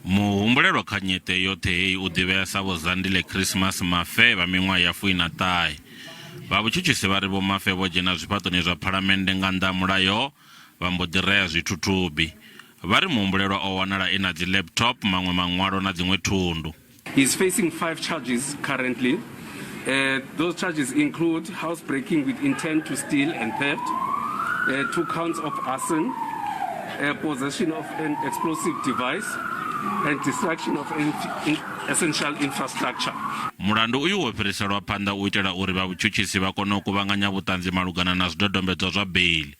Muhumbulelwa kha nyete yoṱhe heyi u ḓivhea sa Vho Zandile Christmas Mafe vha miṅwaha ya 49. Vha vhutshutshisi vha ri Vho Mafe vho dzhena zwifhaṱoni zwa phalamennde nga nnḓa ha mulayo vha mbo ḓi rea zwithuthubi. Vha ri muhumbulelwa o wanala ena dzi laptop, maṅwe maṅwalo na dziṅwe thundu. He's facing 5 charges currently. Those charges include housebreaking with intent to steal and theft, 2 counts of arson, possession of an explosive device, and destruction of essential infrastructure. Mulandu uyu wo fhiriselwa phanḓa u itela uri vha vhutshutshisi vha kone u kuvhanganya vhuṱanzi malugana na zwidodombedzwa zwa beiḽi.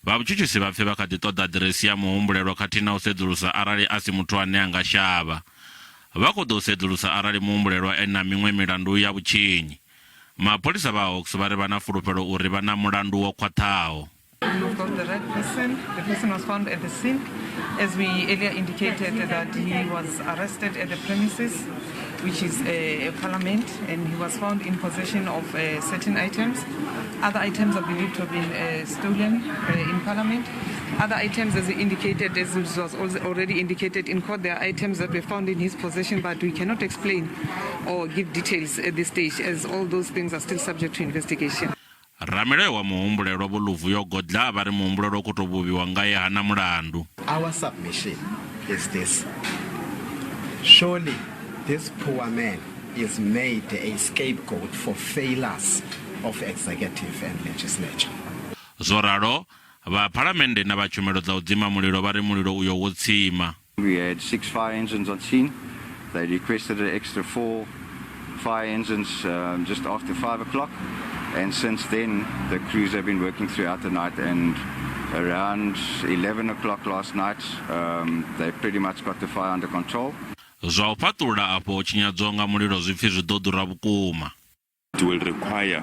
Vha vhutshutshisi vha pfe vha kha ḓi ṱoḓa aḓiresi ya muhumbulelwa khathihi na u sedzulusa arali a si muthu ane a nga shavha. Vha khou ḓo u sedzulusa arali muhumbulelwa e na miṅwe milandu ya vhutshinyi. Mapholisa vha Hawks vha ri vha na fulufhelo uri vha na mulandu wo khwaṱhaho. We've got the right person. The person was found at the scene. As we earlier indicated that he was arrested at the premises, which is a parliament, and he was found in possession of certain items. Other items are believed to have been stolen in parliament. Other items, as indicated, as was also already indicated in court, there are items that were found in his possession, but we cannot explain or give details at this stage, as all those things are still subject to investigation. Ramile wa muhumbulelwa Vho Luvuyo Godla vha ri muhumbulelwa khou tou vhuvhiwa ngaye hana mulandu. Our submission is this. Surely this poor man is made a scapegoat for failures of executive and legislature. Zoralo vha phalamennde na vha tshumelo dza u dzima mulilo vha ri mulilo uyo wo tsima. We had 6 fire engines on scene. They requested an extra 4 fire engines just after 5 o'clock. And since then, the crews have been working throughout the night, and around 11 o'clock last night, they pretty much got the fire under control. Zwa u fhaṱula afho tshinyadzwa nga mulilo zwipfi zwi ḓo ḓura vhukuma. It will require,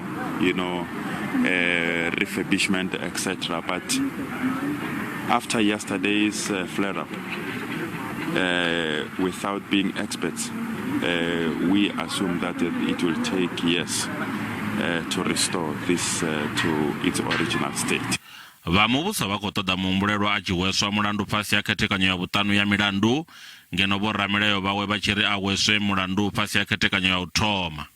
refurbishment, etc. But after yesterday's flare-up, without being experts, we assume that it will take years to restore this to its original state. Vha muvhuso vha khou ṱoḓa muhumbulelwa a tshi hweswa mulandu fhasi ya khethekanyo ya vhuṱanu ya milandu, ngeno vho ramilayo vhawe vha tshi ri a hweswe mulandu fhasi ya khethekanyo ya u thoma.